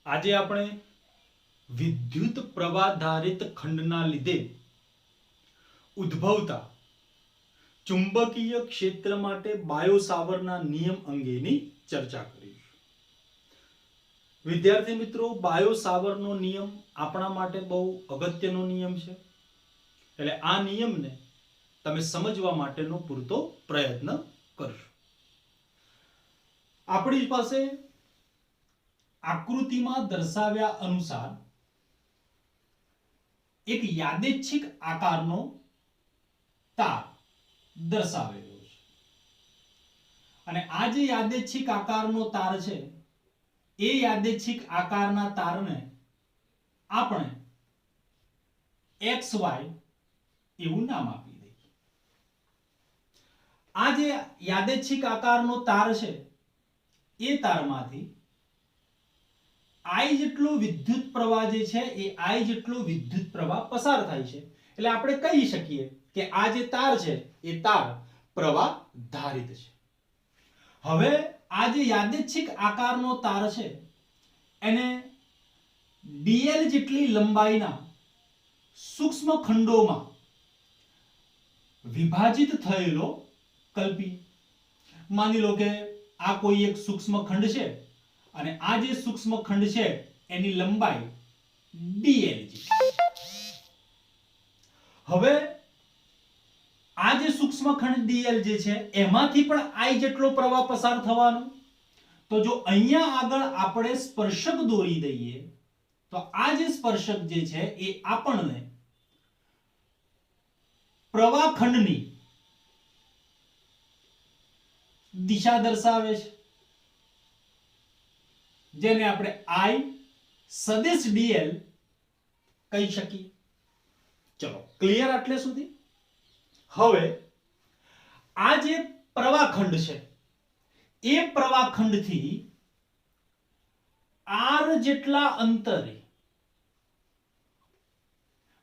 આજે આપણે વિદ્યુત પ્રવાધારિત ખંડના લીધે ઉદ્ભવતા ચુંબકીય ક્ષેત્ર માટે બાયો-સાવરના નિયમ અંગેની ચર્ચા કરીશું. વિદ્યાર્થી મિત્રો, બાયો-સાવરનો નિયમ આપણા માટે બહુ અગત્યનો નિયમ છે. એટલે આ નિયમને તમે સમજવા માટેનો પૂરતો પ્રયત્ન કરશો. આપણી પાસે આકૃતિમાં દર્શાવ્યા અનુસાર એક યાદચ્છિક આકારનો તાર દર્શાવેલો છે અને આ જે યાદચ્છિક આકારનો તાર છે એ યાદચ્છિક આકારના તારને આપણે XY એવું નામ આપી દઈએ. આ જે યાદચ્છિક આકારનો તાર છે એ તારમાંથી I જેટલો વિદ્યુત પ્રવાહ જે છે એ I જેટલો વિદ્યુત પ્રવાહ પસાર થાય છે. એટલે આપણે કહી શકીએ કે આ જે તાર છે એ તાર પ્રવાહ ધારિત છે. હવે આ જે યાદચ્છિક આકારનો તાર છે એને dl જેટલી લંબાઈના સૂક્ષ્મ ખંડોમાં વિભાજિત થયેલો કલ્પી. માની લો કે આ કોઈ એક સૂક્ષ્મ ખંડ છે અને આ જે સૂક્ષ્મ ખંડ છે એની લંબાઈ dl છે. હવે આ જે સૂક્ષ્મ ખંડ dl જે છે એમાંથી પણ I જેટલો પ્રવાહ પસાર થવાનો. તો જો અહીંયા આગળ આપણે સ્પર્શક દોરી દઈએ તો આ જે સ્પર્શક જે છે એ આપણને પ્રવાહ ખંડની દિશા દર્શાવે છે, જેને આપણે I સદિશ dl કહી શકીએ. ચલો, ક્લિયર આટલે સુધી? હવે આ જે પ્રવાહખંડ છે એ પ્રવાહખંડથી r જેટલા અંતરે,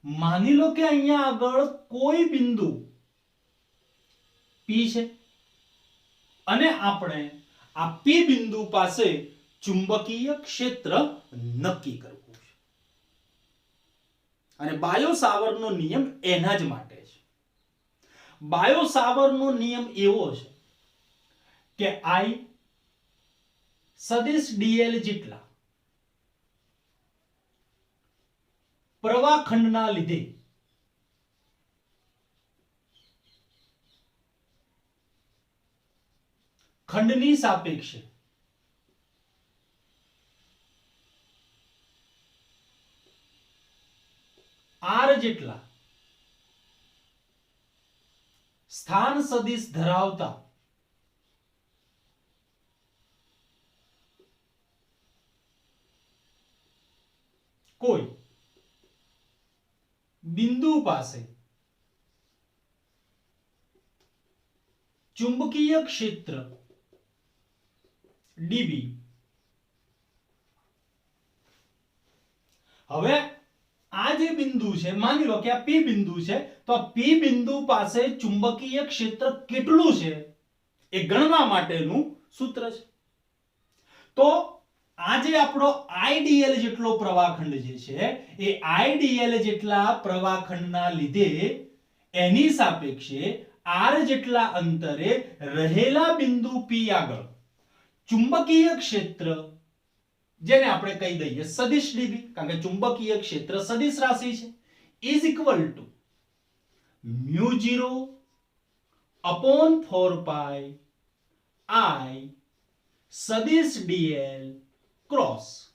માની લો કે અહીંયા આગળ કોઈ બિંદુ P છે અને આપણે આ P બિંદુ પાસે ચુંબકીય ક્ષેત્ર નક્કી કરવું છે. અને બાયો-સાવરનો નિયમ એના જ માટે છે. બાયો-સાવરનો નિયમ એવો છે કે I સદિશ dl જેટલા પ્રવાહખંડના લીધે ખંડની સાપેક્ષે r જેટલા સ્થાન સદિશ ધરાવતા કોઈ બિંદુ પાસે ચુંબકીય ક્ષેત્ર dB. હવે આ જે બિંદુ છે, માની લો કે આ P બિંદુ છે, તો આ P બિંદુ પાસે ચુંબકીય ક્ષેત્ર કેટલું છે એ ગણવા માટેનું સૂત્ર છે. તો આ જે આપણો IDL જેટલો પ્રવાહખંડ જે છે એ IDL જેટલા પ્રવાહખંડના લીધે એની સાપેક્ષે r જેટલા અંતરે રહેલા બિંદુ P આગળ ચુંબકીય ક્ષેત્ર, જેને આપણે કહી દઈએ સદિશ dB, કારણ કે ચુંબકીય ક્ષેત્ર સદિશ રાશિ છે, is equal to μ0 upon 4 pi I સદિશ dl ક્રોસ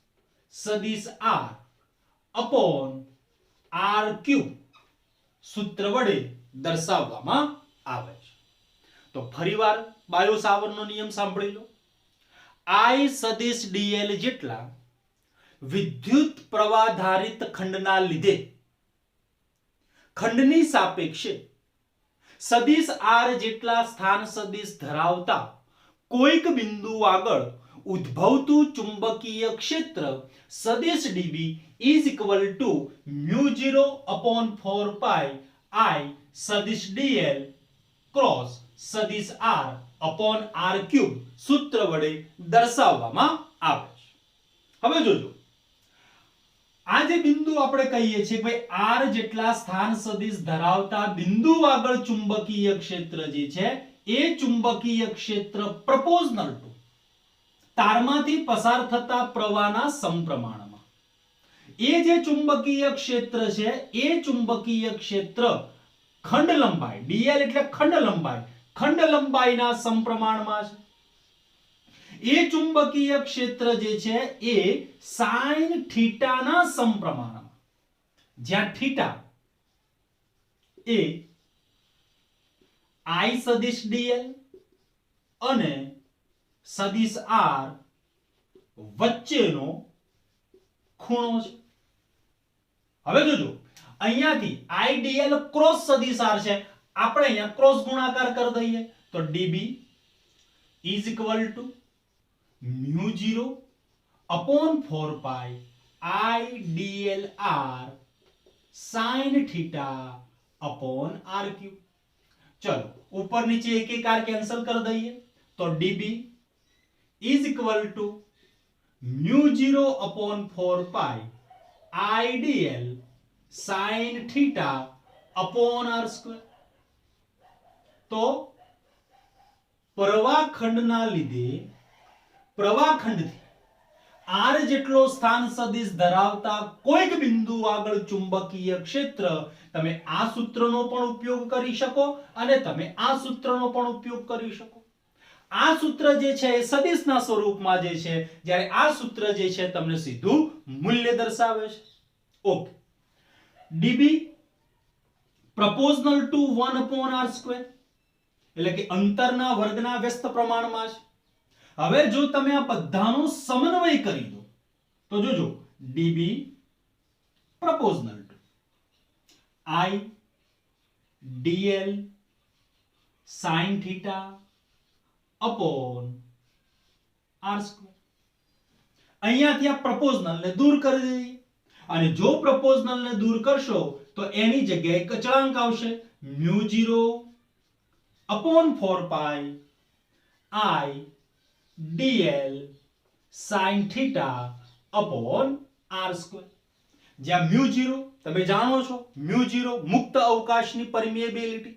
સદિશ r upon r ક્યુબ સૂત્ર વડે દર્શાવવામાં આવે છે. તો ફરીવાર બાયો-સાવરનો નિયમ સાંભળી લો. I સદિશ dl જેટલા વિદ્યુત પ્રવાધારિત ખંડના લીધે ખંડની સાપેક્ષે સદિશ r જેટલા સ્થાન સદિશ ધરાવતા કોઈક બિંદુ આગળ ઉદ્ભવતું ચુંબકીય ક્ષેત્ર સદિશ dB is equal to μ0 upon 4 pi I સદિશ dl ક્રોસ સદિશ r upon r ક્યુબ સૂત્ર વડે દર્શાવવામાં આવે છે. હવે જોજો, જે બિંદુ આપણે કહીએ છીએ ભાઈ r જેટલા સ્થાન સદિશ ધરાવતા બિંદુ આગળ ચુંબકીય ક્ષેત્ર જે છે એ ચુંબકીય ક્ષેત્ર પ્રપોઝનલ ટુ તારમાંથી પસાર થતા પ્રવાહના સમપ્રમાણમાં. એ જે ચુંબકીય ક્ષેત્ર છે એ ચુંબકીય ક્ષેત્ર ખંડ લંબાઈ dl એટલે ખંડ લંબાઈના સમપ્રમાણમાં છે. એ ચુંબકીય ક્ષેત્ર જે છે એ sin થીટાના સમપ્રમાણમાં, જ્યાં થીટા એ I સદિશ dl અને સદિશ r વચ્ચેનો ખૂણો છે. હવે જોજો અહીંયાથી idl ક્રોસ સદિશ r છે, આપણે અહીંયા ક્રોસ ગુણાકાર કરી દઈએ તો db is equal to mu 0 upon 4 pi idl r sin theta upon r cube. चलो ऊपर नीचे एक एक r कैंसिल कर दઈએ तो db is equal to mu 0 upon 4 pi idl sin theta upon r square. तो પ્રવાહખંડના લીધે પ્રવાહખંડથી r જેટલો સ્થાન સદિશ ધરાવતા કોઈક બિંદુ આગળ ચુંબકીય ક્ષેત્ર, તમે આ સૂત્રનો પણ ઉપયોગ કરી શકો અને તમે આ સૂત્રનો પણ ઉપયોગ કરી શકો. આ સૂત્ર જે છે એ સદિશના સ્વરૂપમાં જે છે, જ્યારે આ સૂત્ર જે છે તમને સીધું મૂલ્ય દર્શાવે છે. Okay, db proportional to 1 upon r square એટલે કે અંતરના વર્ગના વ્યસ્ત પ્રમાણમાં છે. હવે જો તમે આ બધાનો સમન્વય કરી દો તો જોજો db proportional to I dl sin theta upon r square. અહીંયાથી આ proportional ને દૂર કરી દઈએ અને જો proportional ને દૂર કરશો તો એની જગ્યાએ અચળાંક આવશે mu 0 upon 4 pi I dl sin theta upon r square. જ્યાં mu 0 તમે જાણો છો mu 0 મુક્ત અવકાશની પરમિએબિલિટી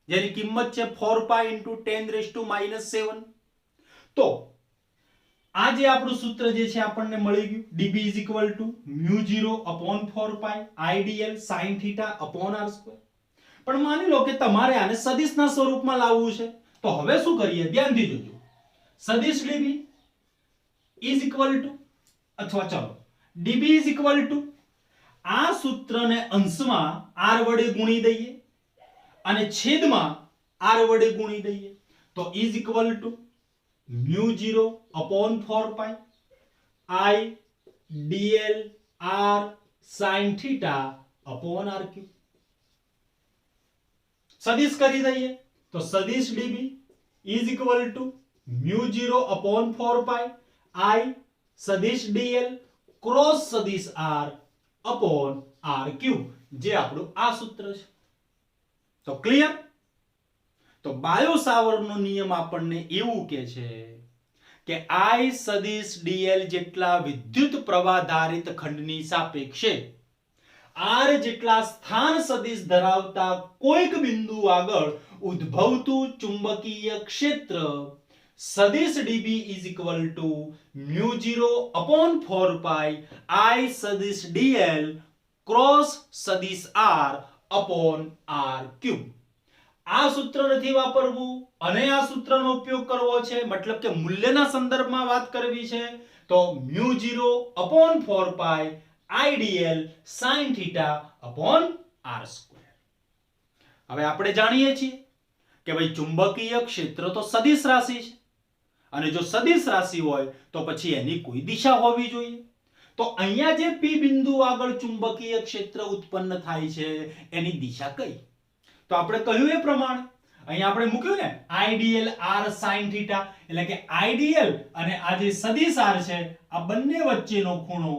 જેની કિંમત છે 4 pi into 10⁻⁻⁷. તો આ જે આપણું સૂત્ર જે છે આપણને મળી ગયું db is equal to mu 0 upon 4 pi idl sin theta upon r square. પણ માની લો કે તમારે આને સદિશના સ્વરૂપમાં લાવવું છે તો હવે શું કરીએ, ધ્યાનથી જોજો. સદિશ db is equal to અથવા ચલો db is equal to આ સૂત્રને અંશમાં r વડે ગુણી દઈએ અને છેદમાં r વડે ગુણી દઈએ તો is equal to mu 0 upon 4 pi I dl r sin theta upon r cube. સદિશ કરી દઈએ તો સદિશ db is equal to mu 0 upon 4 pi I સદિશ dl ક્રોસ સદિશ r upon r cube, જે આપણું આ સૂત્ર છે. તો ક્લિયર? તો બાયો સાવર્ટનો નિયમ આપણને એવું કહે છે કે I સદિશ dl જેટલા વિદ્યુત પ્રવાહધારિત ખંડની સાપેક્ષે r જેટલા સ્થાન સદિશ ધરાવતા કોઈક બિંદુ આગળ ઉદ્ભવતું ચુંબકીય ક્ષેત્ર સદિશ db is equal to mu 0 upon 4 pi I સદિશ dl ક્રોસ સદિશ r upon r cube. આ સૂત્ર નથી વાપરવું અને આ સૂત્રનો ઉપયોગ કરવો છે, મતલબ કે મૂલ્યના સંદર્ભમાં વાત કરવી છે તો mu 0 upon 4 pi idl sin theta upon r square. હવે આપણે જાણીએ છીએ કે ભાઈ ચુંબકીય ક્ષેત્ર તો સદિશ રાશિ છે અને જો સદિશ રાશિ હોય તો પછી એની કોઈ દિશા હોવી જોઈએ. તો અહીંયા જે p બિંદુ આગળ ચુંબકીય ક્ષેત્ર ઉત્પન્ન થાય છે એની દિશા કઈ? તો આપણે કહ્યું એ પ્રમાણે અહીંયા આપણે મૂક્યું ને idl r sin theta એટલે કે idl અને આ જે સદિશ r છે આ બંને વચ્ચેનો ખૂણો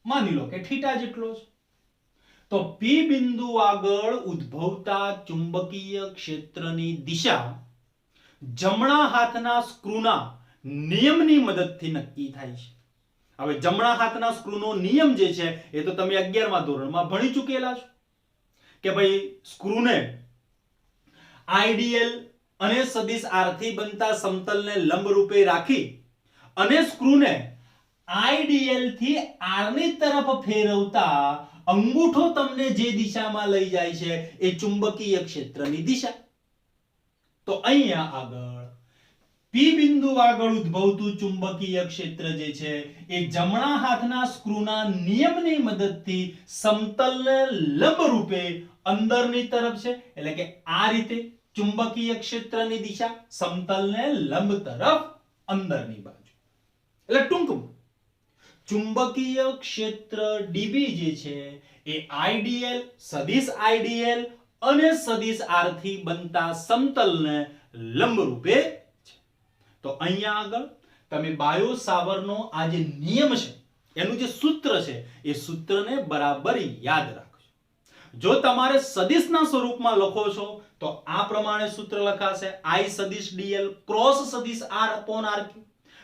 માની લો કે થીટા જેટલો છે. તો p બિંદુ આગળ ઉદ્ભવતા ચુંબકીય ક્ષેત્રની દિશા જમણા હાથના સ્ક્રૂના નિયમની મદદથી નક્કી થાય છે હવે જમણા હાથના સ્ક્રૂનો નિયમ જે છે એ તો તમે 11મા ધોરણમાં ભણી ચૂકેલા છો કે ભાઈ સ્ક્રૂને આઈડીએલ અને સદિશ આર થી બનતા સમતલને લંબ રૂપે રાખી અને સ્ક્રૂને આઈડીએલ થી આર ની તરફ ફેરવતા અંગૂઠો તમને જે દિશામાં લઈ જાય છે એ ચુંબકીય ક્ષેત્રની દિશા. તો અહીંયા આગળ પી બિંદુ આગળ ઉદ્ભવતું ચુંબકીય ક્ષેત્ર જે છે એ જમણા હાથના સ્ક્રૂના નિયમની મદદથી સમતલને લંબ રૂપે અંદરની તરફ છે, એટલે કે આ રીતે ચુંબકીય ક્ષેત્રની દિશા સમતલને લંબ તરફ અંદરની બાજુ. એટલે ટૂંકમાં ચુંબકીય ક્ષેત્ર ડીબી જે છે એ આઈડીએલ, સદિશ આઈડીએલ અને સદિશ આર થી બનતા સમતલને લંબ રૂપે છે. તો અહીંયા આગળ તમે બાયો સાવરનો આ જે નિયમ છે એનું જે સૂત્ર છે એ સૂત્રને બરાબર યાદ રાખજો. જો તમારે સદિશના સ્વરૂપમાં લખો છો તો આ પ્રમાણે સૂત્ર લખાશે I સદિશ dl ક્રોસ સદિશ r upon rq.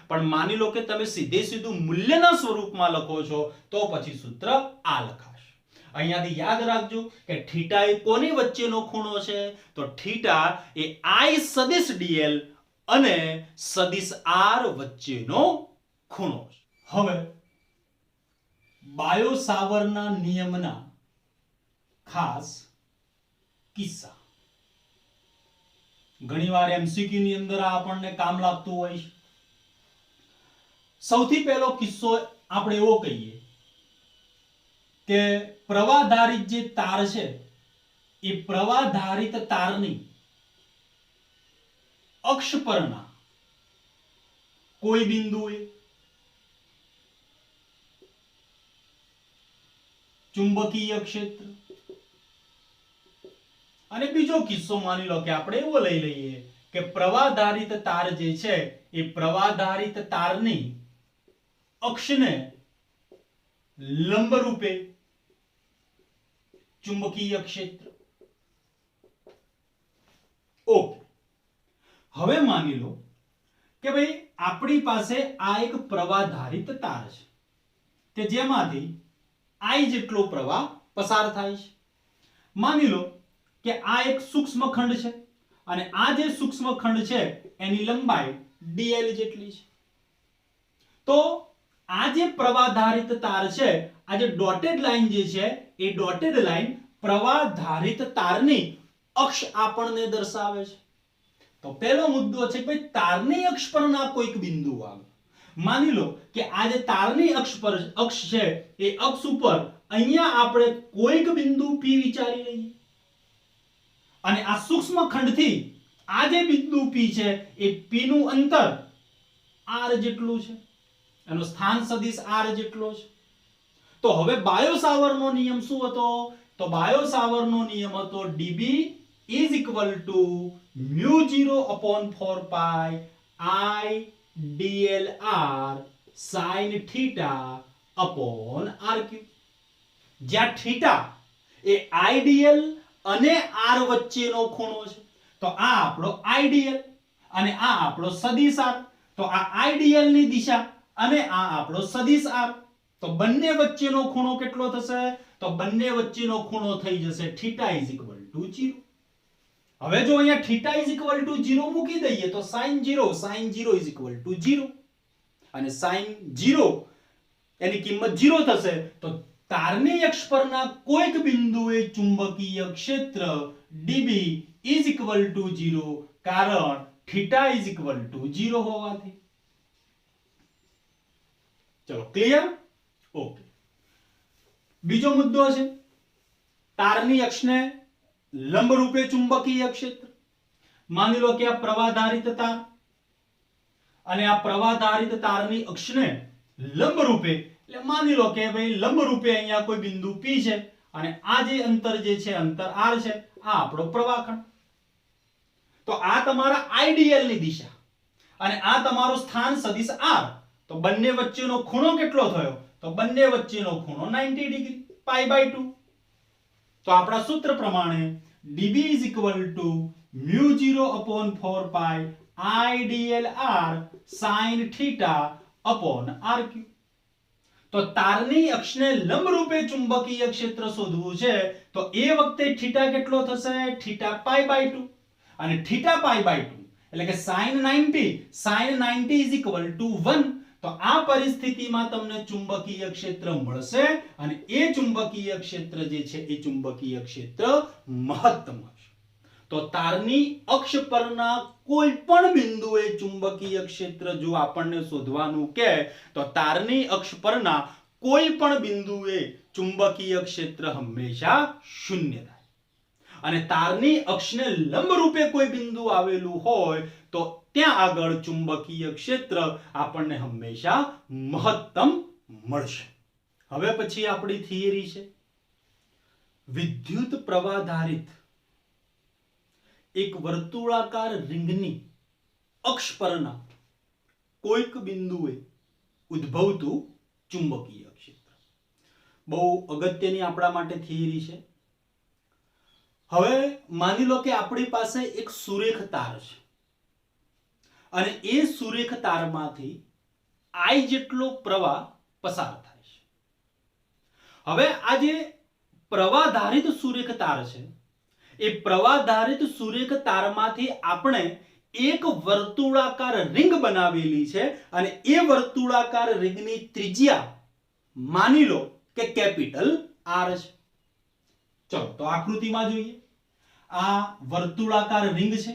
પણ માની લો કે તમે સીધે સીધું મૂલ્યના સ્વરૂપમાં લખો છો તો પછી સૂત્ર આ લખાશે. અહીંયાથી યાદ રાખજો કે થીટા એ કોની વચ્ચેનો ખૂણો છે? તો થીટા એ I સદિશ dl અને સદિશ r વચ્ચેનો ખૂણો છે. હવે બાયો સાવરના નિયમના ખાસ કિસ્સા ઘણીવાર એમસીક્યુ ની અંદર આપણને કામ લાગતું હોય છે. સૌથી પહેલો કિસ્સો આપણે એવો કહીએ કે પ્રવાહધારિત જે તાર છે એ પ્રવાહધારિત તારની અક્ષ પરના કોઈ બિંદુએ ચુંબકીય ક્ષેત્ર, અને બીજો કિસ્સો માની લો કે આપણે એવો લઈ લઈએ કે પ્રવાહધારિત તાર જે છે એ પ્રવાહધારિત તારની અક્ષને લંબ રૂપે ચુંબકીય ક્ષેત્ર. ઓકે, હવે માની લો કે ભાઈ આપણી પાસે આ એક પ્રવાહધારિત તાર છે કે જેમાંથી I જેટલો પ્રવાહ પસાર થાય છે. માની લો કે આ એક સૂક્ષ્મ ખંડ છે અને આ જે સૂક્ષ્મ ખંડ છે એની લંબાઈ dl જેટલી છે. તો આ જે પ્રવાહધારિત તાર છે, આ જે ડોટેડ લાઈન જે છે એ ડોટેડ લાઈન પ્રવાહધારિત તારની અક્ષ આપણને દર્શાવે છે. તો પહેલો મુદ્દો છે કે ભાઈ તારની અક્ષ પરના કોઈક બિંદુ આગળ માની લો કે આ જે તારની અક્ષ છે એ અક્ષ ઉપર અહીંયા આપણે કોઈક બિંદુ P વિચારી લઈએ અને આ સૂક્ષ્મ ખંડથી આ જે બિંદુ P છે એ P નું અંતર r જેટલું છે, એનો સ્થાન સદિશ r જેટલો છે. તો હવે બાયો સાવરનો નિયમ શું હતો? તો બાયો સાવરનો નિયમ હતો dB =μ0/4 pi I dlr sin theta upon rq. જ્યાં થીટા એ આઈડીએલ અને r વચ્ચેનો ખૂણો છે. તો આ આપણો આઈડીએલ અને આ આપણો સદિશ r. તો આ આઈડીએલ ની દિશા અને આ આપણો સદિશ r. તો બંને વચ્ચેનો ખૂણો કેટલો થશે? તો બંને વચ્ચેનો ખૂણો થઈ જશે θ = 0. હવે જો અહીંયા θ = 0 મૂકી દઈએ તો sin 0 = 0 અને sin 0 એની કિંમત 0 થશે. તો તારની અક્ષ પરના કોઈક બિંદુએ ચુંબકીય ક્ષેત્ર dB = 0 કારણ θ = 0 હોવાથી. ચલો ક્લિયર? ઓકે. બીજો મુદ્દો છે તારની અક્ષને લંબ રૂપે ચુંબકીય ક્ષેત્ર. માની લો કે આ પ્રવાહધારિત તાર અને આ પ્રવાહધારિત તારની અક્ષને લંબ રૂપે, એટલે માની લો કે ભાઈ લંબ રૂપે અહીંયા કોઈ બિંદુ P છે અને આ જે અંતર જે છે અંતર r છે, આ આપણો પ્રવાહખંડ. તો આ તમારા આઈડીએલ ની દિશા અને આ તમારો સ્થાન સદિશ r. તો બંને વચ્ચેનો ખૂણો કેટલો થયો? તો બંને વચ્ચેનો ખૂણો 90 ડિગ્રી π/2. તો આપણા સૂત્ર પ્રમાણે dB = μ0/4 pi I dlr sin theta upon rq. તો તારની અક્ષને લંબરૂપે ચુંબકીય ક્ષેત્ર શોધવું છે તો એ વખતે થીટા કેટલો થશે? Theta pi by 2. અને થીટા પાઈ બાય 2 એટલે કે sin 90 is equal to 1. તો આ પરિસ્થિતિમાં તમને ચુંબકીય ક્ષેત્ર મળશે અને એ ચુંબકીય ક્ષેત્ર જે છે એ ચુંબકીય ક્ષેત્ર મહત્તમ હશે. તો તારની અક્ષ પરના કોઈ પણ બિંદુએ ચુંબકીય ક્ષેત્ર જો આપણને શોધવાનું કે તો તારની અક્ષ પરના કોઈ પણ બિંદુએ ચુંબકીય ક્ષેત્ર હંમેશા શૂન્ય થાય. અને તારની અક્ષને લંબરૂપે કોઈ બિંદુ આવેલું હોય તો ત્યાં આગળ ચુંબકીય ક્ષેત્ર આપણને હંમેશા મહત્તમ મળશે. હવે પછી આપણી થિયરી છે વિદ્યુત પ્રવાહધારિત એક વર્તુળાકાર રિંગની અક્ષ પરના કોઈક બિંદુએ ઉદ્ભવતું ચુંબકીય ક્ષેત્ર. બહુ અગત્યની આપણા માટે થિયરી છે. હવે માની લો કે આપણી પાસે એક સુરેખ તાર છે અને એ સુરેખ તારમાંથી I જેટલો પ્રવાહ પસાર થાય છે. હવે આ જે પ્રવાહધારિત સુરેખ તાર છે એ પ્રવાહધારિત સુરેખ તારમાંથી આપણે એક વર્તુળાકાર રિંગ બનાવેલી છે અને એ વર્તુળાકાર રિંગની ત્રિજ્યા માની લો કે કેપિટલ R છે. ચલો તો આકૃતિમાં જોઈએ. આ વર્તુળાકાર રિંગ છે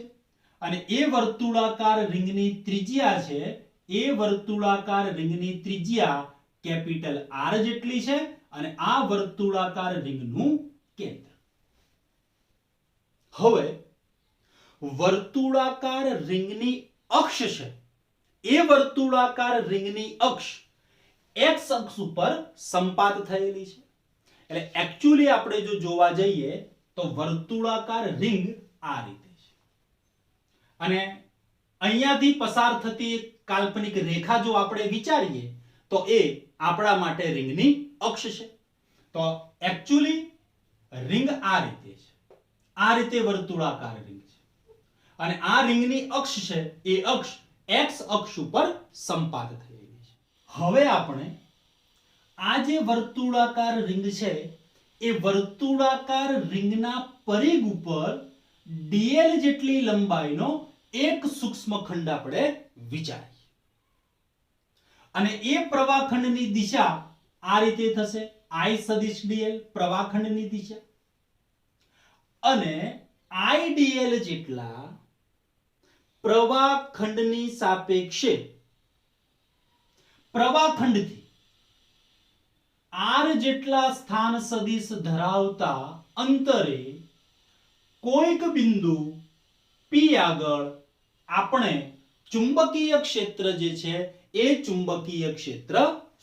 અને એ વર્તુળાકાર રિંગની ત્રિજ્યા છે એ વર્તુળાકાર રિંગની ત્રિજ્યા કેપિટલ R જેટલી છે અને આ વર્તુળાકાર રિંગનું કેન્દ્ર. હવે વર્તુળાકાર રિંગની અક્ષ છે એ વર્તુળાકાર રિંગની અક્ષ x અક્ષ ઉપર સંપાત થયેલી છે. એટલે એક્ચ્યુઅલી આપણે જો જોવા જઈએ તો વર્તુળાકાર રિંગ આ રીતે છે અને અહીંયાથી પસાર થતી એક કાલ્પનિક રેખા જો આપણે વિચારીએ તો એ આપણા માટે રિંગની અક્ષ છે. તો એક્ચ્યુઅલી રિંગ આ રીતે છે. આ રીતે વર્તુળાકાર રિંગ છે અને આ રિંગની અક્ષ છે એ અક્ષ x અક્ષ ઉપર સંપાત થયેલી છે. હવે આપણે આ જે વર્તુળાકાર રિંગ છે એ વર્તુળાકાર રિંગના પરિઘ ઉપર dl જેટલી લંબાઈનો એક સૂક્ષ્મખંડ આપણે વિચારીએ અને એ પ્રવાહખંડની દિશા આ રીતે થશે I સદિશ dl પ્રવાહખંડની દિશા અને I dl જેટલા પ્રવાહખંડની સાપેક્ષે પ્રવાહખંડથી R જેટલા સ્થાન સદિશ ધરાવતા અંતરે કોઈક બિંદુ P આગળ આપણે ચુંબકીય ક્ષેત્ર જે છે એ ચુંબકીય ક્ષેત્ર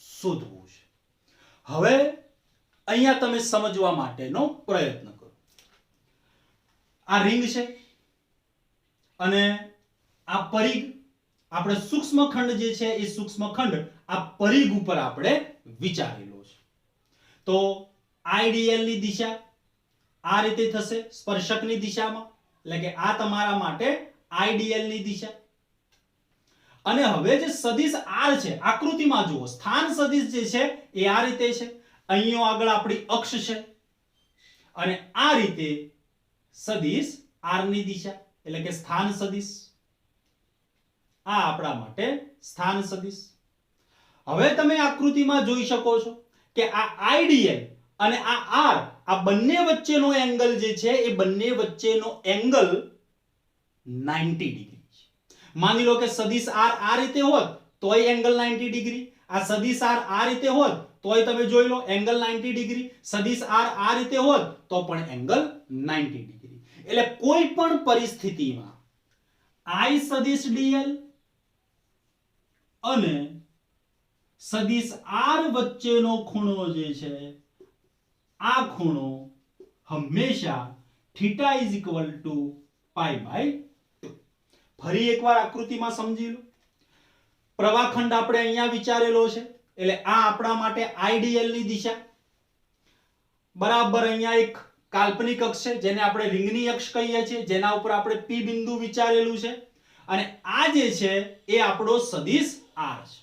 શોધવું છે. હવે અહીંયા તમે સમજવા માટેનો પ્રયત્ન કરો. આ રિંગ છે અને આ પરિઘ આપણે સૂક્ષ્મખંડ જે છે એ સૂક્ષ્મખંડ આ પરિઘ ઉપર આપણે વિચારેલો છે. તો IDL ની દિશા આ રીતે થશે સ્પર્શકની દિશામાં એટલે કે આ તમારા માટે IDL ની દિશા. અને હવે જે સદિશ R છે આકૃતિમાં જુઓ સ્થાન સદિશ જે છે એ આ રીતે છે. અહીંયા આગળ આપણી અક્ષ છે અને આ રીતે સદિશ R ની દિશા એટલે કે સ્થાન સદિશ. આ આપણા માટે સ્થાન સદિશ. હવે તમે આકૃતિમાં જોઈ શકો છો કે આ IDL અને આ R આ બંને વચ્ચેનો એંગલ જે છે એ બંને વચ્ચેનો એંગલ 90 ડિગ્રી છે. માની લો કે સદિશ R આ રીતે હોત તોય એંગલ 90 ડિગ્રી, આ સદિશ R આ રીતે હોત તોય તમે જોઈ લો એંગલ 90 ડિગ્રી, સદિશ R આ રીતે હોત તો પણ એંગલ 90 ડિગ્રી. એટલે કોઈ પણ પરિસ્થિતિમાં I સદિશ dl અને સદિશ R વચ્ચેનો ખૂણો જે છે આ ખૂણો હંમેશા θ π/2. ફરી એકવાર આકૃતિમાં સમજી લો. પ્રવાહખંડ આપણે અહીંયા વિચારેલો છે એટલે આ આપણા માટે IDL ની દિશા. બરાબર અહીંયા એક કાલ્પનિક અક્ષ છે જેને આપણે રિંગની અક્ષ કહીએ છીએ જેના ઉપર આપણે P બિંદુ વિચારેલું છે અને આ જે છે એ આપણો સદિશ R છે.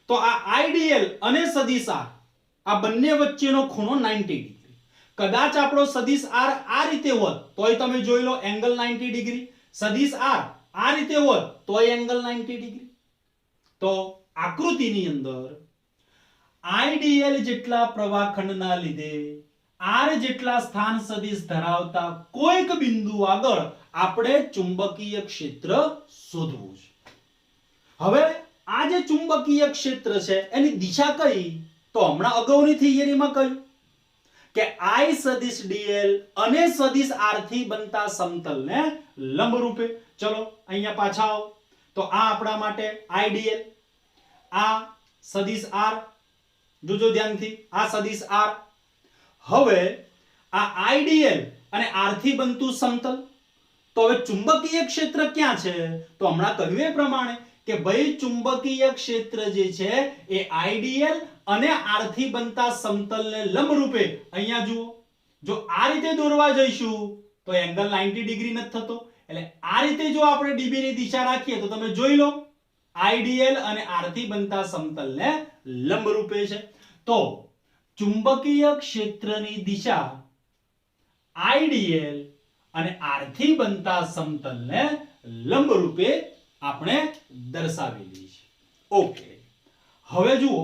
તો આ આઈડીએલ અને સદિશ આર આ બંને વચ્ચેનો ખૂણો 90 ડિગ્રી. કદાચ આપણો સદિશ આર આ રીતે હોત તોય તમે જોઈ લો એંગલ 90 ડિગ્રી, સદિશ આર આ રીતે હોત તોય એંગલ 90 ડિગ્રી. તો આકૃતિની અંદર આઈડીએલ જેટલા પ્રવાહખંડના લીધે આર જેટલા સ્થાન સદિશ ધરાવતા કોઈક બિંદુ આગળ આપણે ચુંબકીય ક્ષેત્ર શોધવું છે. હવે આ જે ચુંબકીય ક્ષેત્ર છે એની દિશા કઈ? તો હમણાં અગાઉની થિયરીમાં કહ્યું કે I સદિશ dl અને સદિશ r થી બનતા સમતલને લંબરૂપે. ચલો અહીંયા પાછા આવો. તો આ આપણા માટે IDL, આ સદિશ r, જોજો ધ્યાનથી, આ સદિશ r. હવે આ IDL અને r થી બનતું સમતલ. તો હવે ચુંબકીય ક્ષેત્ર ક્યાં છે? તો હમણાં કહ્યું એ પ્રમાણે કે ભાઈ ચુંબકીય ક્ષેત્ર જે છે એ આઈડીએલ અને r થી બનતા સમતલને લંબરૂપે. અહીંયા જુઓ, જો આ રીતે દોરવા જઈશું તો એંગલ 90 ડિગ્રી નથી થતો. એટલે આ રીતે જો આપણે ડીબી ની દિશા રાખીએ તો તમે જોઈ લો આઈડીએલ અને r થી બનતા સમતલને લંબરૂપે છે. તો ચુંબકીય ક્ષેત્રની દિશા આઈડીએલ અને r થી બનતા સમતલને લંબરૂપે આપણે દર્શાવેલી છે. ઓકે, હવે જુઓ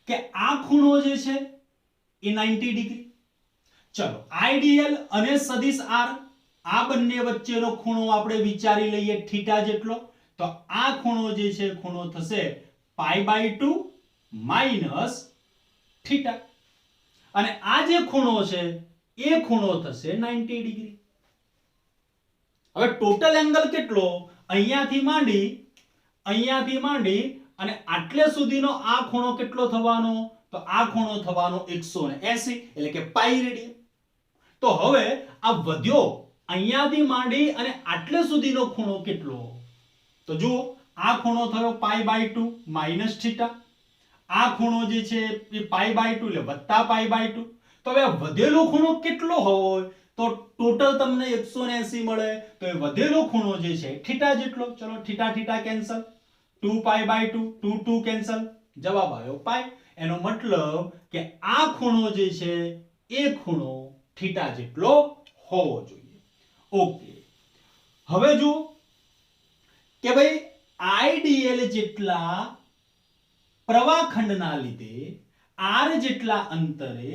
કે આ ખૂણો જે છે એ 90 ડિગ્રી. ચલો આઈડીએલ અને સદિશ r આ બંને વચ્ચેનો ખૂણો આપણે વિચારી લઈએ થીટા જેટલો. તો આ ખૂણો જે છે ખૂણો થશે π/2 માઈનસ થીટા, અને આ જે ખૂણો છે એ ખૂણો થશે 90 ડિગ્રી. હવે ટોટલ એંગલ કેટલો? અહીંયાથી માંડી અને આટલે સુધીનો આ ખૂણો કેટલો થવાનો? તો આ ખૂણો થવાનો 180, એટલે કે પાઈ રેડિયન. તો હવે આ વધ્યો અહીંયાથી માંડી અને આટલે સુધીનો ખૂણો કેટલો? તો જુઓ આ ખૂણો થયો π/2 માઈનસ થીટા, આ ખૂણો જે છે એ π/2 એટલે વત્તા π/2. તો હવે વધેલો ખૂણો કેટલો હોય? તો ટોટલ તમને 180 મળે. તો એ વધેલો ખૂણો જે છે થીટા જેટલો. ચલો થીટા થીટા કેન્સલ, 2π/2 2 2 કેન્સલ, જવાબ આવ્યો પાઈ. એનો મતલબ કે આ ખૂણો જે છે એ ખૂણો થીટા જેટલો હોવો જોઈએ. ઓકે, હવે જુઓ કે ભાઈ આઈડીએલ જેટલા પ્રવાહખંડના લીધે r જેટલા અંતરે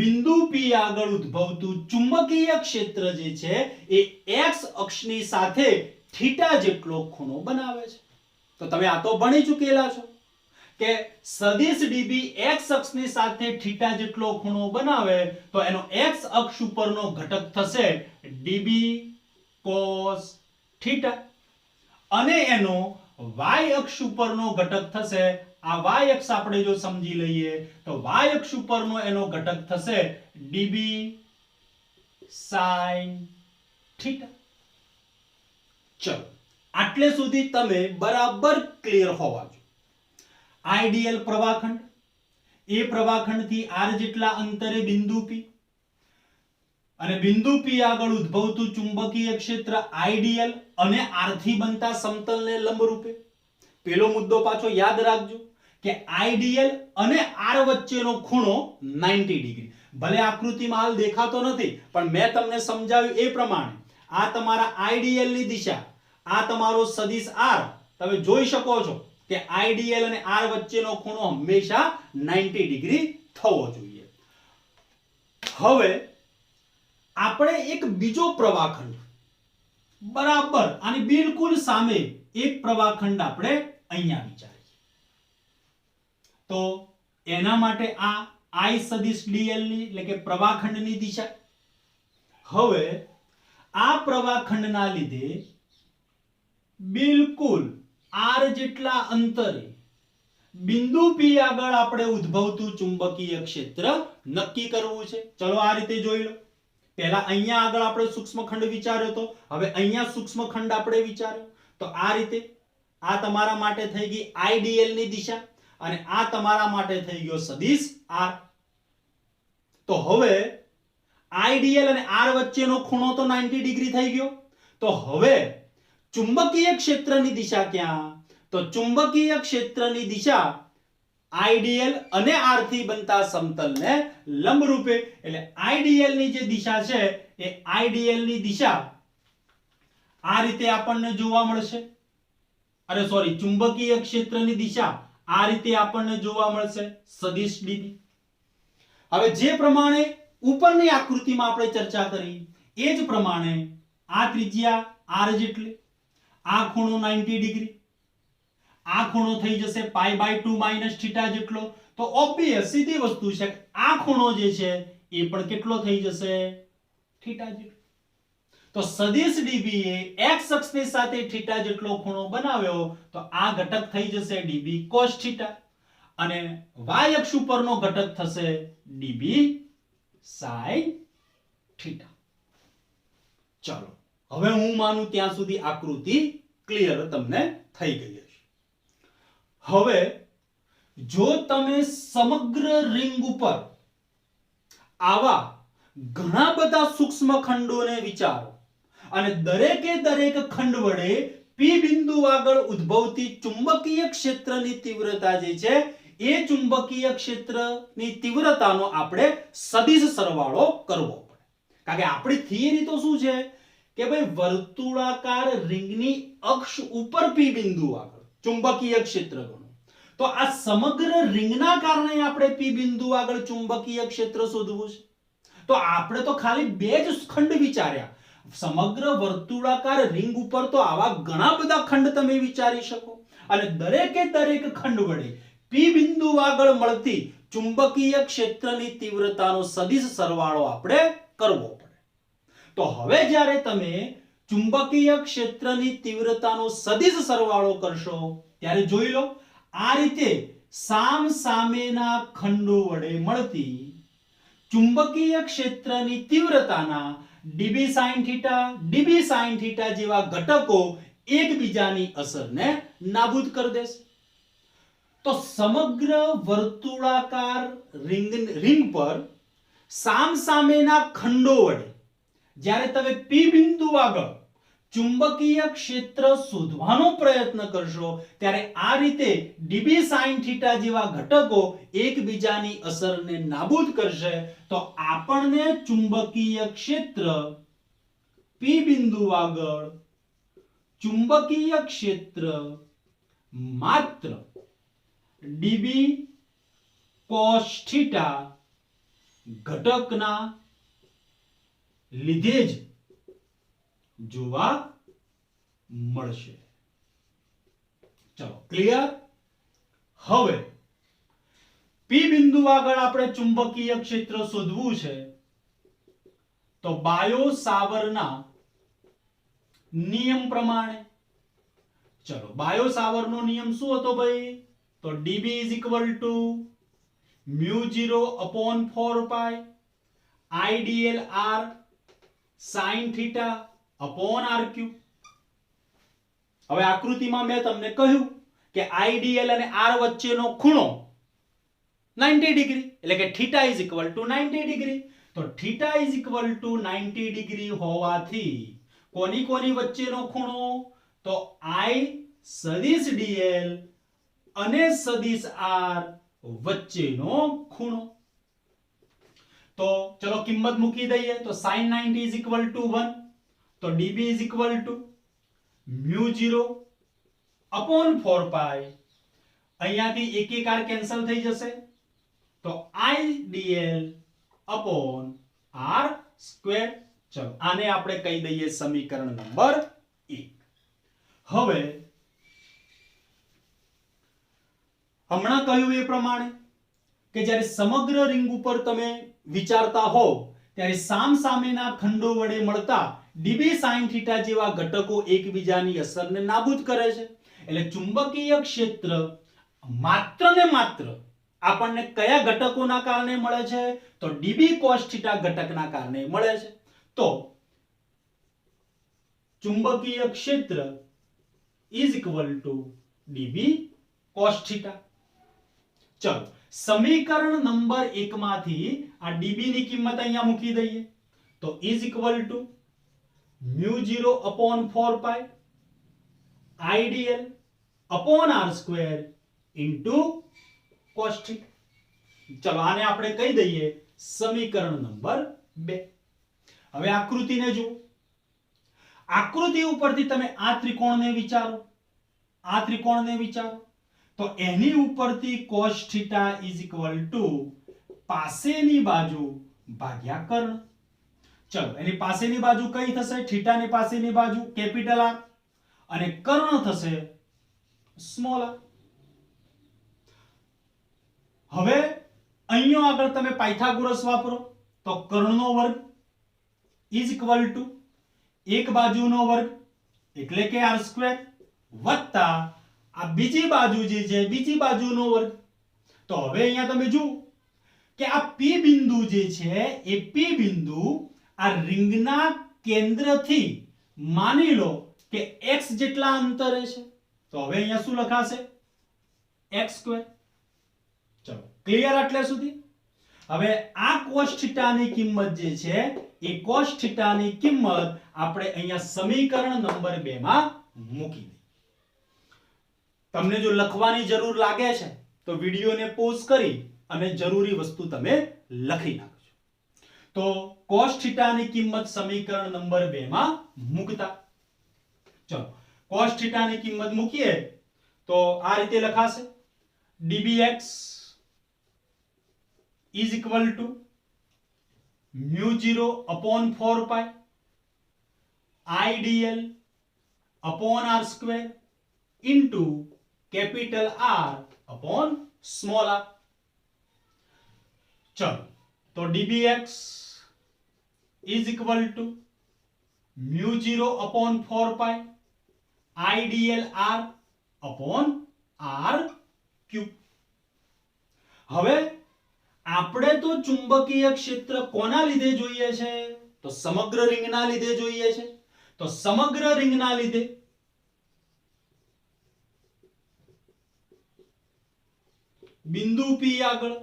બિંદુ p આગળ ઉદ્ભવતું ચુંબકીય ક્ષેત્ર જે છે એ x અક્ષની સાથે થીટા જેટલો ખૂણો બનાવે છે. તો તમે આ તો ભણી ચૂકેલા છો કે સદિશ db x અક્ષની સાથે થીટા જેટલો ખૂણો બનાવે તો એનો x અક્ષ ઉપરનો ઘટક થશે db cos થીટા, અને એનો y અક્ષ ઉપરનો ઘટક થશે, આ y અક્ષ આપણે જો સમજી લઈએ તો y અક્ષ ઉપરનો એનો ઘટક થશે db sin થીટા. ચલો આટલે સુધી તમે બરાબર ક્લિયર હોવા જોઈએ. આઈડીએલ પ્રવાહખંડ, એ પ્રવાહખંડથી r જેટલા અંતરે બિંદુ p, અને બિંદુ p આગળ ઉદ્ભવતું ચુંબકીય ક્ષેત્ર આઈડીએલ અને r થી બનતા સમતલને લંબરૂપે. પેલો મુદ્દો પાછો યાદ રાખજો કે આઈડીએલ અને r વચ્ચેનો ખૂણો 90 ડિગ્રી. ભલે આકૃતિમાં હાલ દેખાતો નથી પણ મેં તમને સમજાવ્યું એ પ્રમાણે આ તમારા આઈડીએલ ની દિશા, આ તમારો સદિશ r. તમે જોઈ શકો છો કે આઈડીએલ અને r વચ્ચેનો ખૂણો હંમેશા 90 ડિગ્રી થવો જોઈએ. હવે આપણે એક બીજો પ્રવાહખંડ બરાબર આની બિલકુલ સામે એક પ્રવાહખંડ આપણે અહીંયા વિચારીએ. તો એના માટે આ I સદિશ dl ની એટલે કે પ્રવાહખંડની દિશા. હવે આ પ્રવાહખંડના લીધે બિલકુલ r જેટલા અંતરે બિંદુ p આગળ આપણે ઉદ્ભવતું ચુંબકીય ક્ષેત્ર નક્કી કરવું છે. ચલો આ રીતે જોઈ લો. પહેલા અહીંયા આગળ આપણે સૂક્ષ્મખંડ વિચાર્યો તો, હવે અહીંયા સૂક્ષ્મખંડ આપણે વિચાર્યો. તો આ રીતે આ તમારા માટે થઈ ગઈ આઈડીએલ ની દિશા અને આ તમારા માટે થઈ ગયો સદિશ r. તો હવે આઈડીએલ અને r વચ્ચેનો ખૂણો તો 90 ડિગ્રી થઈ ગયો. તો હવે ચુંબકીય ક્ષેત્રની દિશા ક્યાં? તો ચુંબકીય ક્ષેત્રની દિશા આઈડીએલ અને આર થી બનતા સમતલને લંબરૂપે, એટલે આઈડીએલ ની જે દિશા છે એ આઈડીએલ ની દિશા આ રીતે આપણને જોવા મળશે. અરે સોરી, ચુંબકીય ક્ષેત્રની દિશા આ રીતે આપણને જોવા મળશે, સદિશ ડીબી. હવે જે પ્રમાણે ઉપરની આકૃતિમાં આપણે ચર્ચા કરી એ જ પ્રમાણે આ ત્રિજ્યા આર જેટલી, આ ખૂણો 90 ડિગ્રી, આ ખૂણો થઈ જશે π/2 માઈનસ થીટા જેટલો. તો ઓબ્વિયસ સીધી વસ્તુ છે, આ ખૂણો જે છે એ પણ કેટલો થઈ જશે? થીટા જેટલો. તો સદિશ ડીબી એ x અક્ષની સાથે થીટા જેટલો ખૂણો બનાવ્યો તો આ ઘટક થઈ જશે ડીબી cos થીટા અને y અક્ષ ઉપરનો ઘટક થશે ડીબી sin થીટા. ચલો હવે હું માનું ત્યાં સુધી આકૃતિ ક્લિયર તમને થઈ ગઈ હશે. હવે જો તમે સમગ્ર રિંગ ઉપર આવા ઘણા બધા સૂક્ષ્મ ખંડોને વિચારો અને દરેકે દરેક ખંડ વડે P બિંદુ આગળ ઉદ્ભવતી ચુંબકીય ક્ષેત્રની તીવ્રતા જે છે એ ચુંબકીય ક્ષેત્રની તીવ્રતાનો આપણે સદિશ સરવાળો કરવો પડે. કારણ કે આપણી થિયરી તો શું છે કે ભાઈ વર્તુળાકાર રિંગની અક્ષ ઉપર P બિંદુ આગળ ચુંબકીય ક્ષેત્ર ગણો. તો આ સમગ્ર રિંગના કારણે આપણે P બિંદુ આગળ ચુંબકીય ક્ષેત્ર શોધવું છે. તો આપણે તો ખાલી બે જ ખંડ વિચાર્યા. સમગ્ર વર્તુળાકાર રિંગ ઉપર તો આવા ઘણા બધા ખંડ તમે વિચારી શકો અને દરેકે દરેક ખંડ વડે P બિંદુ આગળ મળતી ચુંબકીય ક્ષેત્રની તીવ્રતાનો સદિશ સરવાળો આપણે કરવો પડે. તો હવે જ્યારે તમે ચુંબકીય ક્ષેત્રની તીવ્રતાનો સદિશ સરવાળો કરશો ત્યારે જોઈ લો આ રીતે સામ સામેના ખંડો વડે મળતી ચુંબકીય ક્ષેત્રની તીવ્રતાના dB sin theta, dB sin theta જેવા ઘટકો એકબીજાની અસરને નાબૂદ કરી દેશે. તો સમગ્ર વર્તુળાકાર રિંગ પર સામસામેના ખંડો વડે જ્યારે તમે P બિંદુ આગળ ચુંબકીય ક્ષેત્ર શોધવાનો પ્રયત્ન કરશો ત્યારે આ રીતે dB sin થીટા જેવા ઘટકો એકબીજાની અસરને નાબૂદ કરશે. તો આપણને ચુંબકીય ક્ષેત્ર P બિંદુ આગળ ચુંબકીય ક્ષેત્ર માત્ર dB cos થીટા ઘટકના લીધે જ જોવા મળશે. ચલો ક્લિયર. હવે P બિંદુ આગળ આપણે ચુંબકીય ક્ષેત્ર શોધવું છે તો બાયો સાવરના નિયમ પ્રમાણે, ચલો બાયો સાવરનો નિયમ શું હતો ભાઈ? તો dB μ0/4 pi IDL r sin theta r cube. હવે આકૃતિમાં મેં તમને કહ્યું કે IDL અને r વચ્ચેનો ખૂણો 90 ડિગ્રી, એટલે કે થીટા = 90 ડિગ્રી. તો થીટા = 90 ડિગ્રી હોવાથી કોની કોની વચ્ચેનો ખૂણો? તો I સદિશ dl અને સદિશ r વચ્ચેનો ખૂણો. તો ચલો કિંમત મૂકી દઈએ. તો sin 90 = 1, તો dB μ0/4 પાઈ, અહીંયાથી એક એક r કેન્સલ થઈ જશે તો IDL r². ચલો આને આપણે કહી દઈએ સમીકરણ નંબર 1. હવે હમણાં કહ્યું એ પ્રમાણે કે જ્યારે સમગ્ર રિંગ ઉપર તમે વિચારતા હોવ ત્યારે સામસામેના ખંડો વડે મળતા dB sin થીટા જેવા ઘટકો એકબીજાની અસરને નાબૂદ કરે છે. એટલે ચુંબકીય ક્ષેત્ર માત્ર ને માત્ર આપણને કયા ઘટકોના કારણે મળે છે? તો dB cos થીટા ઘટકના કારણે મળે છે. તો ચુંબકીય ક્ષેત્ર dB cos થીટા. ચલો સમીકરણ નંબર 1 માંથી આ dB ની કિંમત અહીંયા મૂકી દઈએ. તો μ0/4 pi IDL upon R square into cos θ. ચલો આને આપણે કહી દઈએ સમીકરણ નંબર 2. હવે આકૃતિને જુઓ. આકૃતિ ઉપરથી તમે આ ત્રિકોણને વિચારો, આ ત્રિકોણને વિચારો તો એની ઉપરથી cos θ પાસેની બાજુ ભાગ્યા કર્ણ. ચલો એની પાસેની બાજુ કઈ થશે? થીટાની પાસેની બાજુ કેપિટલ આર અને કર્ણ થશે સ્મોલ આર. હવે અહીંયા આગળ તમે પાયથાગોરસ વાપરો તો કર્ણનો વર્ગ ઇઝ ઇક્વલ ટુ એક બાજુનો વર્ગ એટલે કે આર સ્ક્વેર વત્તા આ બીજી બાજુ જે છે બીજી બાજુનો વર્ગ. તો હવે અહીંયા તમે જુઓ કે આ P બિંદુ જે છે એ P બિંદુ આ રિંગના કેન્દ્રથી માની લો કે x જેટલા અંતરે છે. તો હવે અહીંયા શું લખાશે? x². ચલો ક્લિયર આટલે સુધી? હવે આ cos θ ની કિંમત જે છે એ cos θ ની કિંમત આપણે અહીંયા સમીકરણ નંબર 2 માં મૂકી દઈએ. તમને જો લખવાની જરૂર લાગે છે તો વિડિયોને પોઝ કરી અને જરૂરી વસ્તુ તમે લખી નાખજો. તો cos θ ની કિંમત સમીકરણ નંબર 2 માં મૂકતા ચલો cos θ ની કિંમત મૂકીએ તો આ રીતે લખાશે dbx is equal to mu0 upon 4 pi idl upon r square into capital R upon small r. चलो तो dbx is equal to mu0 upon 4 pi idl r upon r cube. હવે આપણે તો ચુંબકીય ક્ષેત્ર કોના લીધે જોઈએ છે? તો સમગ્ર રિંગના લીધે જોઈએ છે. તો સમગ્ર રિંગના લીધે બિંદુ P આગળ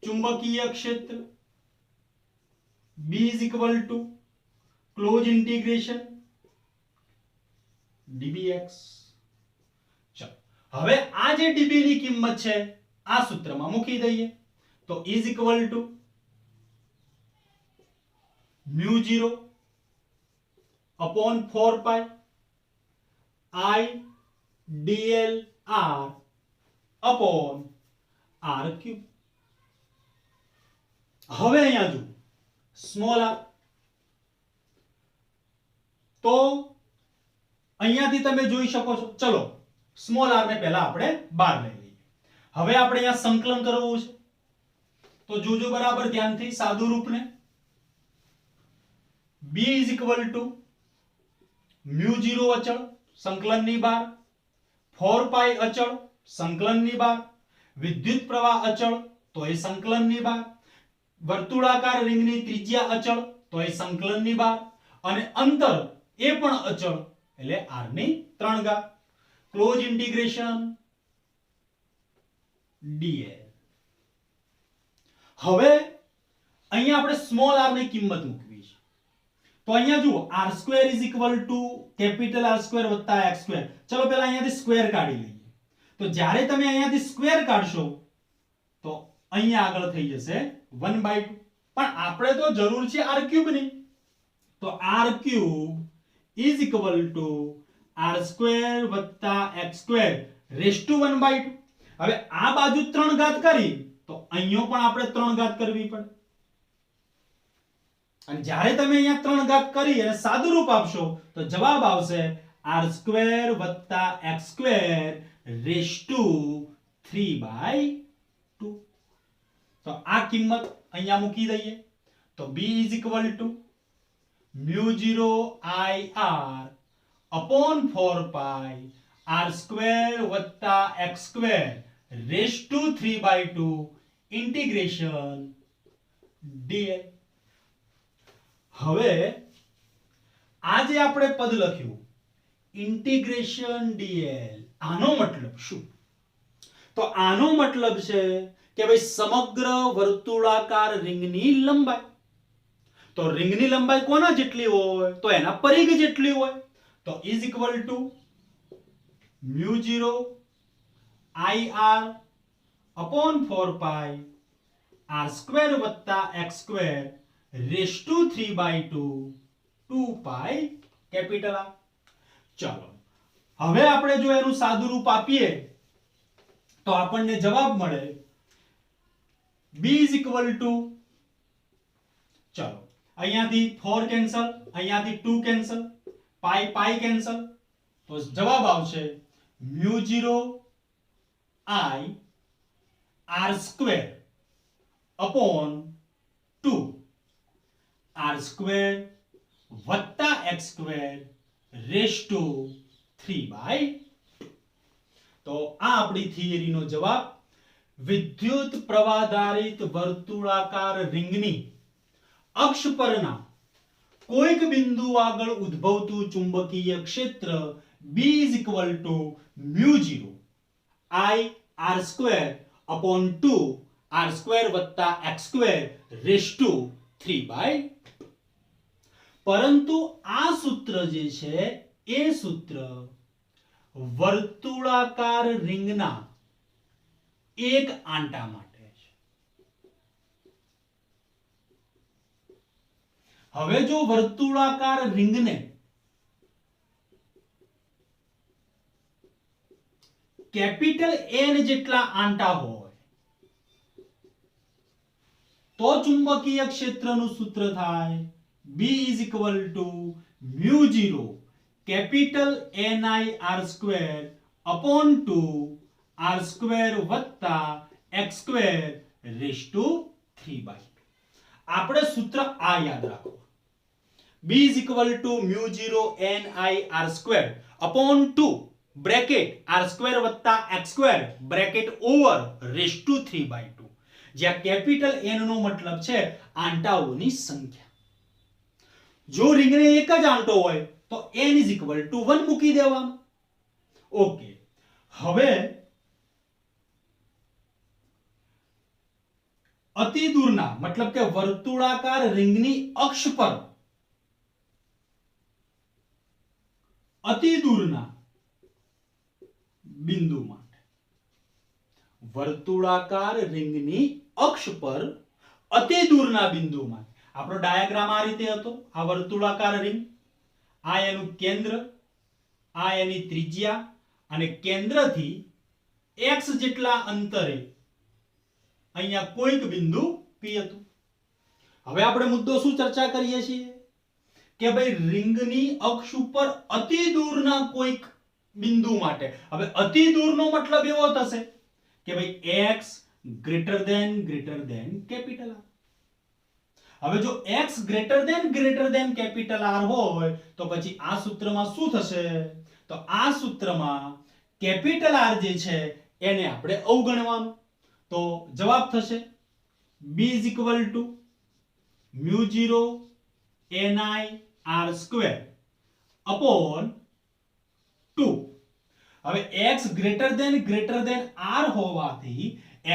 चुंबकीय क्षेत्र B is equal to close integration dbx. ચલો હવે આ જે db ની કિંમત છે આ સૂત્રમાં મૂકી દઈએ તો is equal to mu0 upon 4 pi I dl r upon r cube. હવે અહીંયા જો સ્મોલ r તો અહીંયાથી તમે જોઈ શકો છો. ચલો સ્મોલ r ને પહેલા આપણે બહાર લઈ લઈએ. હવે આપણે અહીંયા સંકલન કરવું છે તો જોજો બરાબર ધ્યાનથી સાદું રૂપને. b is equal to mu0 અચળ સંકલનની બહાર 4 pi અચળ સંકલનની બહાર વિદ્યુત પ્રવાહ અચળ તો એ સંકલનની બહાર વર્તુળાકાર રિંગની ત્રિજ્યા અચળ તો એ સંકલનની બહાર અને અંતર એ પણ અચળ એટલે r ની 3 ઘાત ક્લોઝ ઇન્ટિગ્રેશન dl. હવે અહીંયા આપણે સ્મોલ r ની કિંમત મૂકવી છે તો અહીંયા જુઓ r² is equal to capital r² વત્તા x². ચલો પહેલા અહીંયાથી સ્ક્વેર કાઢી લઈએ. તો જ્યારે તમે અહીંયાથી સ્ક્વેર કાઢશો તો અહીંયા આગળ થઈ જશે 1/2. પણ આપણે તો જરૂર છે r³ ની તો r³ is equal to r² વત્તા x² રેઝ ટુ 1/2. હવે આ બાજુ 3 ઘાત કરી તો અહીંયા પણ આપણે 3 ઘાત કરવી પડે અને જ્યારે તમે અહીંયા 3 ઘાત કરી અને સાદું રૂપ આપશો તો જવાબ આવશે r² વત્તા x² રેઝ ટુ 3/2. તો આ કિંમત અહીંયા મૂકી દઈએ તો b is equal to mu0 ir upon 4 pi r² વત્તા x² rays two 3/2 integration dl. હવે આ જે આપણે પદ લખ્યું ઇન્ટિગ્રેશન dl આનો મતલબ શું? તો આનો મતલબ છે કે ભાઈ સમગ્ર વર્તુળાકાર રિંગની લંબાઈ. તો રિંગની લંબાઈ કોના જેટલી હોય? તો એના પરિઘ જેટલી હોય. તો is equal to μ0 IR upon 4 pi R square વત્તા x square raised to 3/2 2 pi capital R. ચાલો હવે આપણે જો એનું સાદું રૂપ આપીએ તો આપણને જવાબ મળે b is equal to, ચાલો અહીંયાથી 4 કેન્સલ, અહીંયાથી 2 કેન્સલ, પાઈ પાઈ કેન્સલ, તો જવાબ આવશે μ0 I R square upon 2 R square વત્તા x square raised to 3/2. તો આ આપણી થિયરીનો જવાબ. વિદ્યુત પ્રવાધારિત વર્તુળાકાર રિંગની અક્ષ પરના કોઈક બિંદુ આગળ ઉદ્ભવતું ચુંબકીય ક્ષેત્ર B is equal to μ0 I R square upon 2 R square વત્તા x square raised to 3/2. પરંતુ આ સૂત્ર જે છે એ સૂત્ર વર્તુળાકાર રિંગના એક આંટા માટે છે. હવે જો વર્તુળાકાર રિંગને કેપિટલ N જેટલા આંટા હોય તો ચુંબકીય ક્ષેત્રનું સૂત્ર થાય B is equal to μ0 capital Ni R square upon 2 R square વત્તા x square raised to 3/2. આપણે સૂત્ર આ યાદ રાખો. B is equal to μ0 Ni R square upon 2 bracket R square વત્તા x square bracket over raised to 3/2. જ્યાં capital N નો મતલબ છે આંટાઓની સંખ્યા. જો રિંગને એક જ આંટો હોય તો n is equal to 1 મૂકી દેવાનું. ઓકે, હવે અતિ દૂરના મતલબ કે વર્તુળાકાર રિંગની અક્ષ પર અતિ દૂરના બિંદુ માટે વર્તુળાકાર રિંગની અક્ષ પર અતિ દૂરના બિંદુ માટે આપણો ડાયાગ્રામ આ રીતે હતો. આ વર્તુળાકાર રિંગ, આ એનું કેન્દ્ર, આ એની ત્રિજ્યા અને કેન્દ્રથી x જેટલા અંતરે અહીંયા કોઈક બિંદુ P હતું. હવે આપણે મુદ્દો શું ચર્ચા કરીએ છીએ કે ભાઈ રિંગની અક્ષ ઉપર અતિ દૂરના કોઈક બિંદુ માટે. હવે અતિ દૂરનો મતલબ એવો થશે કે ભાઈ x greater than capital R. હવે જો x greater than capital R હોય તો પછી આ સૂત્રમાં શું થશે? તો આ સૂત્રમાં કેપિટલ R જે છે એને આપણે અવગણવાનું. તો જવાબ થશે B is equal to μ0 Ni R square upon 2. હવે x greater than R હોવાથી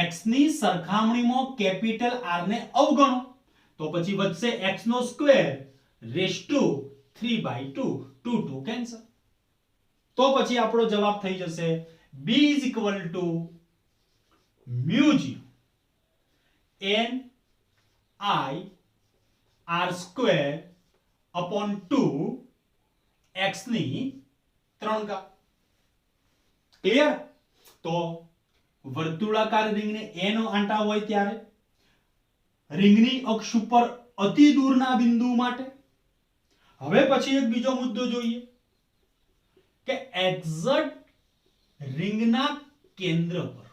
x ની સરખામણીમાં કેપિટલ R ને અવગણો તો પછી વધશે x નો સ્ક્વેર રેઝ ટુ 3/2. 2 કેન્સલ. તો પછી આપણો જવાબ થઈ જશે B is equal to μ0 Ni R square upon 2 x ની 3 ઘાત. ક્લિયર? તો વર્તુળાકાર રિંગને n આંટા હોય ત્યારે રિંગની અક્ષ ઉપર અતિ દૂરના બિંદુ માટે. હવે પછી એક બીજો મુદ્દો જોઈએ કે એક્ઝેક્ટ રિંગના કેન્દ્ર પર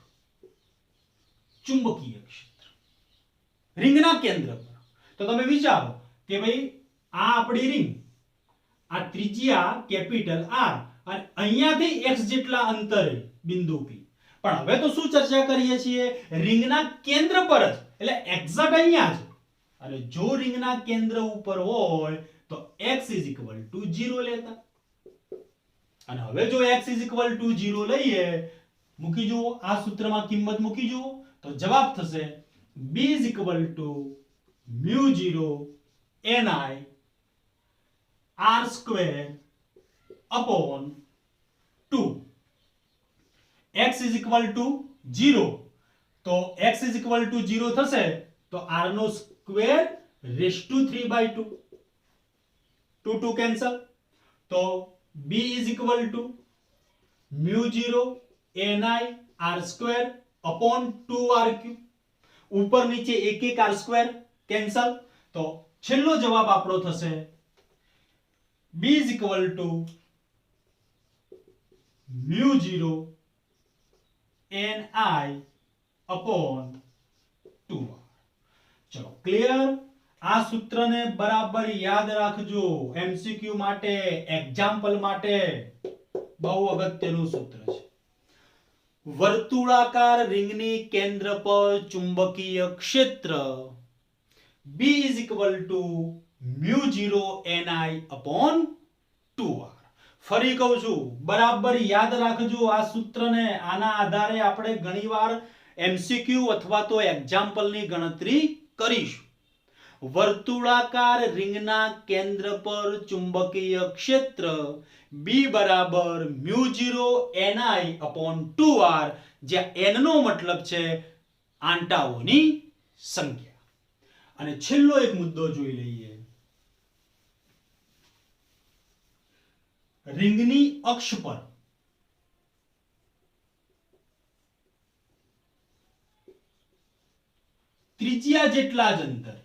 ચુંબકીય ક્ષેત્ર રિંગના કેન્દ્ર પર. તો તમે વિચારો કે ભાઈ આ આપણી રિંગ, આ ત્રિજ્યા કેપિટલ R અને અહીંયાથી x જેટલા અંતરે બિંદુ P. પણ હવે તો શું ચર્ચા કરીએ છીએ? રિંગના કેન્દ્ર પર જ, એટલે એક્ઝેક્ટ અહીંયા જ. અને જો રિંગના કેન્દ્ર ઉપર હોય તો x is equal to 0 લેતા. અને હવે જો x is equal to 0 લઈએ, મૂકી જુઓ આ સૂત્રમાં કિંમત મૂકી જુઓ તો જવાબ થશે B is equal to μ0 ni r square upon 2. x is equal to 0, તો x is equal to 0 થશે તો r નો સ્ક્વેર રેઝ ટુ 3/2, 2 2 કેન્સલ, તો b is equal to mu 0 ni r square upon 2r cube, ઉપર નીચે એક એક r square cancel, તો છેલ્લો જવાબ આપણો થશે b is equal to mu 0 ni upon 2r. ચલો ક્લિયર? આ સૂત્રને બરાબર યાદ રાખજો, એમસીક્યુ માટે, એક્ઝામ્પલ માટે બહુ અગત્યનું સૂત્ર છે. વર્તુળાકાર રિંગની કેન્દ્ર પર ચુંબકીય ક્ષેત્ર B is equal to mu 0 ni upon 2r. ફરી કહું છું, બરાબર યાદ રાખજો આ સૂત્રને. આના આધારે આપણે ઘણીવાર એમસીક્યુ અથવા તો એક્ઝામ્પલની ગણતરી કરીશું. વર્તુળાકાર રિંગના કેન્દ્ર પર ચુંબકીય ક્ષેત્ર B બરાબર mu 0 ni upon 2r, જ્યાં n નો મતલબ છે આંટાઓની સંખ્યા. અને છેલ્લો એક મુદ્દો જોઈ લઈએ. રિંગની અક્ષ પર ત્રિજ્યા જેટલા જ અંતરે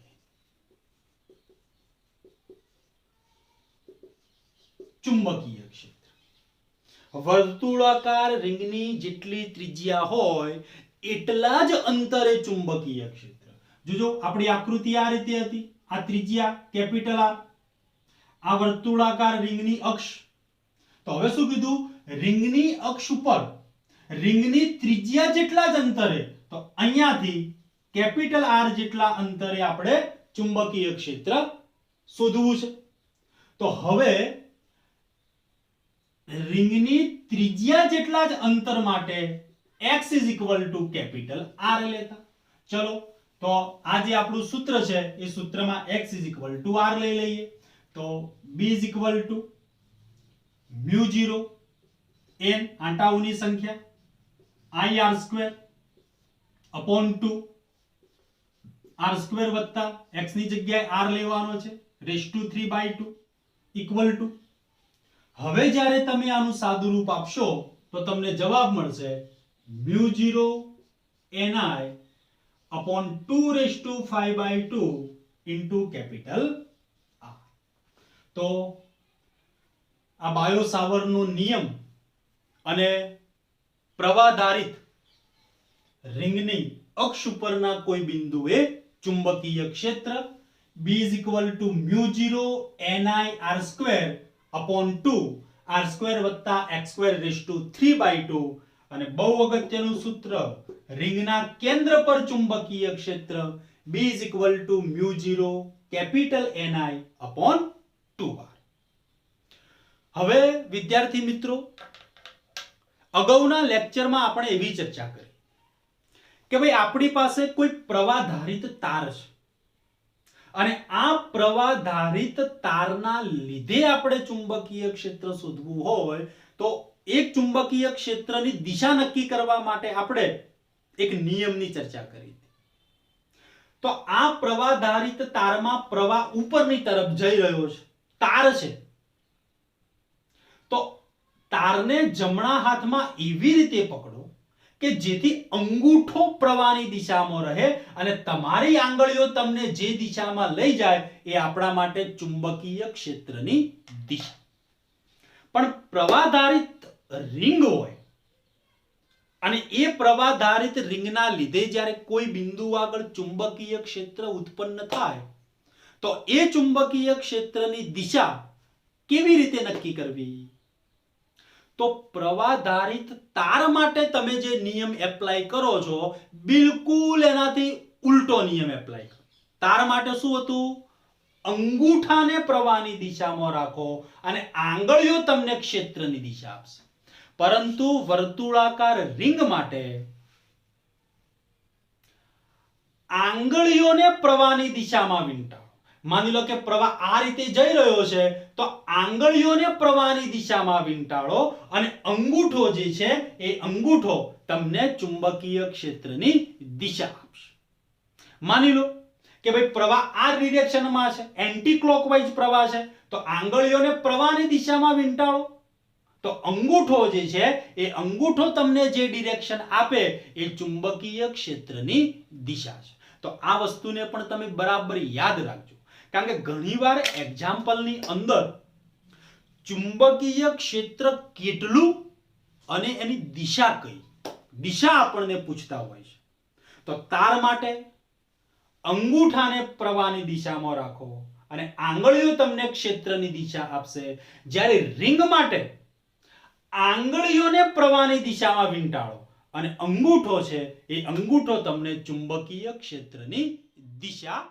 ચુંબકીય ક્ષેત્ર, વર્તુળાકાર રિંગની જેટલી ત્રિજ્યા હોય એટલા જ અંતરે ચુંબકીય ક્ષેત્ર. જોજો આપણી આકૃતિ આ રીતે હતી, આ ત્રિજ્યા કેપિટલ આર, આ વર્તુળાકાર રિંગની અક્ષ. તો હવે શું કીધું? રિંગની અક્ષ ઉપર રિંગની ત્રિજ્યા જેટલા જ અંતરે, તો અહીંયાથી કેપિટલ આર જેટલા અંતરે આપણે ચુંબકીય ક્ષેત્ર શોધવું છે. તો હવે રિંગની ત્રિજ્યા જેટલા જ અંતર માટે x is equal to capital R લેતા. ચલો તો આ જે આપણું સૂત્ર છે એ સૂત્રમાં x is equal to R લઈ લઈએ. તો b is equal to mu 0 n આંટાઓની સંખ્યા i r square upon 2 r square વત્તા x ની જગ્યાએ r લેવાનો છે રેઝ ટુ 3/2 ઇક્વલ ટુ. હવે જ્યારે તમે આનું સાદું રૂપ આપશો તો તમને જવાબ મળશે mu 0 ni upon 2 raised to 5/2 into capital R. તો આ બાયો સાવરનો નિયમ અને પ્રવાહધારિત રિંગની અક્ષ ઉપરના કોઈ બિંદુએ ચુંબકીય ક્ષેત્ર B is equal to mu 0 ni r square upon 2 r square વત્તા x square raised to 3/2. અને બહુ અગત્યનું સૂત્ર, રિંગના કેન્દ્ર પર ચુંબકીય ક્ષેત્ર B is equal to mu 0 capital Ni upon 2r. હવે વિદ્યાર્થી મિત્રો, અગાઉના લેક્ચરમાં આપણે એવી ચર્ચા કરી કે ભાઈ આપણી પાસે કોઈ પ્રવાહધારિત તાર છે અને આ પ્રવાહધારિત તારના લીધે આપણે ચુંબકીય ક્ષેત્ર શોધવું હોય તો એક ચુંબકીય ક્ષેત્રની દિશા નક્કી કરવા માટે આપણે એક નિયમની ચર્ચા કરી હતી. તો આ પ્રવાહધારિત તારમાં પ્રવાહ ઉપરની તરફ જઈ રહ્યો છે, તાર છે, તો તારને જમણા હાથમાં એવી રીતે પકડો કે જેથી અંગૂઠો પ્રવાહની દિશામાં રહે અને તમારી આંગળીઓ તમને જે દિશામાં લઈ જાય એ આપણા માટે ચુંબકીય ક્ષેત્રની દિશા. પણ પ્રવાહધારિત રિંગ હોય અને એ પ્રવાહધારિત રિંગના લીધે જ્યારે કોઈ બિંદુ આગળ ચુંબકીય ક્ષેત્ર ઉત્પન્ન થાય તો એ ચુંબકીય ક્ષેત્રની દિશા કેવી રીતે નક્કી કરવી? તો પ્રવાહધારિત તાર માટે તમે જે નિયમ એપ્લાય કરો છો બિલકુલ એનાથી ઉલટો નિયમ એપ્લાય કરો. તાર માટે શું હતું? અંગૂઠાને પ્રવાહની દિશામાં રાખો અને આંગળીઓ તમને ક્ષેત્રની દિશા આપશે. પરંતુ વર્તુળાકાર રિંગ માટે આંગળીઓને પ્રવાહની દિશામાં વીંટાળો. માની લો કે પ્રવાહ આ રીતે જઈ રહ્યો છે તો આંગળીઓને પ્રવાહની દિશામાં વીંટાળો અને અંગૂઠો જે છે એ અંગૂઠો તમને ચુંબકીય ક્ષેત્રની દિશા આપશે. માની લો કે ભાઈ પ્રવાહ આ ડિરેક્શનમાં છે, એન્ટી ક્લોકવાઇઝ પ્રવાહ છે, તો આંગળીઓને પ્રવાહની દિશામાં વીંટાળો તો અંગૂઠો જે છે એ અંગૂઠો તમને જે ડિરેક્શન આપે એ ચુંબકીય ક્ષેત્રની દિશા છે. તો આ વસ્તુને પણ તમે બરાબર યાદ રાખજો, કારણ કે ઘણીવાર એક્ઝામ્પલની અંદર ચુંબકીય ક્ષેત્ર કેટલું અને એની દિશા કઈ, દિશા આપણને પૂછતા હોય છે. તો તાર માટે અંગૂઠાને પ્રવાહની દિશામાં રાખો અને આંગળીઓ તમને ક્ષેત્રની દિશા આપશે. જ્યારે રિંગ માટે આંગળીઓને પ્રવાહની દિશામાં વીંટાળો અને અંગૂઠો છે એ અંગૂઠો તમને ચુંબકીય ક્ષેત્રની દિશા